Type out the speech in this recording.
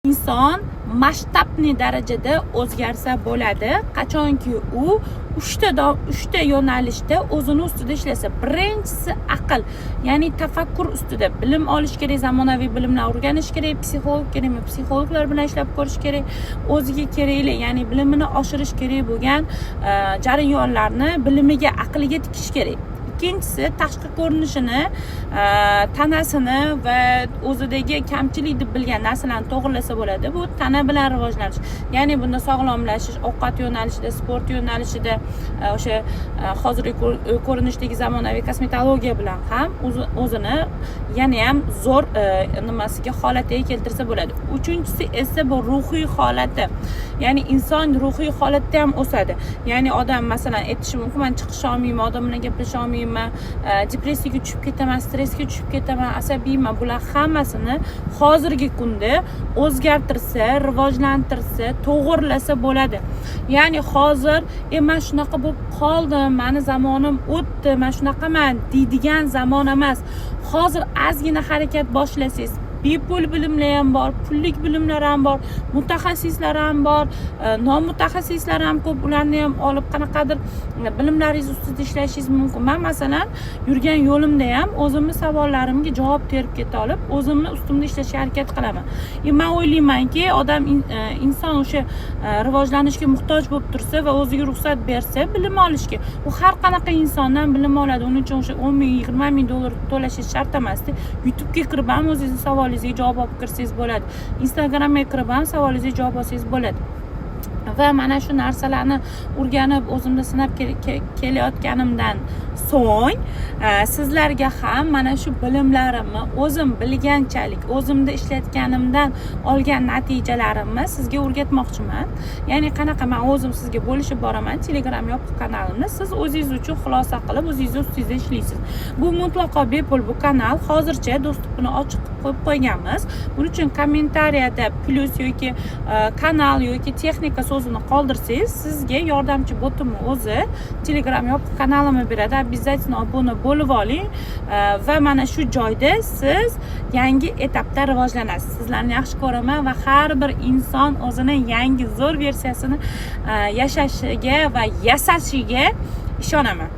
Inson masshtabli darajada o'zgarsa bo'ladi, qachonki u uchta yo'nalishda o'zini ustida ishlasa. Birinchisi aql, ya'ni tafakkur ustida bilim olish kerak, zamonaviy bilimlar o'rganish kerak, psixolog kerakmi, psixologlar bilan ishlab ko'rish kerak, o'ziga kerakli, ya'ni bilimini oshirish kerak bo'lgan jarayonlarni bilimiga, aqliga tikish kerak. Ikkinchisi tashqi ko'rinishini, tanasini va o'zidagi kamchilik deb bilgan narsalarni to'g'rilasa bo'ladi. Bu tana bilan rivojlanish. Ya'ni bunda sog'lomlashish, ovqat yo'nalishida, sport yo'nalishida, o'sha hozirgi ko'rinishdagi zamonaviy kosmetologiya bilan ham o'zini yana ham zo'r nimasiga holatiga keltirsa bo'ladi. Uchinchisi esa bu ruhiy holati. Ya'ni inson ruhiy holatda ham o'sadi. Ya'ni odam masalan aytishi mumkin, men chiqisha olmayman, odam bilan gaplasha olmayman, depressiyaga tushib ketaman, stressga tushib ketaman, asabiyman. Bular hammasini hozirgi kunda o'zgartirsa, rivojlantirsa, to'g'rilasa bo'ladi. Ya'ni hozir men shunaqa bo'lib qoldim, meni zamonim o'tdi, men shunaqaman deydigan zamon emas. Hozir ozgina harakat boshlasangiz, bepul bilimlar ham bor, pullik bilimlar ham bor, mutaxassislar ham bor, nomutaxassislar ham ko'p. Ularni ham olib qanaqadir bilimlaringiz ustida ishlashingiz mumkin. Men masalan yurgan yo'limda ham o'zimning savollarimga javob terib keta olib, o'zimni ustimda ishlashga harakat qilaman. Men o'ylaymanki, odam inson o'sha rivojlanishga muhtoj bo'lib tursa va o'ziga ruxsat bersa bilim olishga, u har qanaqa insondan bilim oladi. Uning uchun o'sha 10 ming, 20 ming dollar to'lashingiz shart emas. YouTube'ga kirib ham o'zingizning savolingizga javob olib kirsangiz bo'ladi. Instagramga kirib ham savolingizga javob olsangiz bo'ladi. Va mana shu narsalarni o'rganib, o'zimda sinab kelayotganimdan so'ng sizlarga ham mana shu bilimlarimni o'zim bilganchalik, o'zimda ishlatganimdan olgan natijalarimni sizga o'rgatmoqchiman. Ya'ni qanaqa men o'zim sizga bo'lishib boraman, Telegram yopiq kanalimni siz o'zingiz uchun xulosa qilib, o'zingiz ustingizda ishlaysiz. Bu mutlaqo bepul bu kanal. Hozircha dostupini ochiq qo'yib qo'yganmiz. Buning uchun kommentariyada plyus yoki kanal yoki texnika so'zini qoldirsangiz, sizga yordamchi botimni o'zi Telegram yopiq kanalimga beradi. Обязательно obuna bo'lib oling va mana shu joyda siz yangi etapda rivojlanasiz. Sizlarni yaxshi ko'raman va har bir inson o'zini yangi zo'r versiyasini yashashiga va yasashiga ishonaman.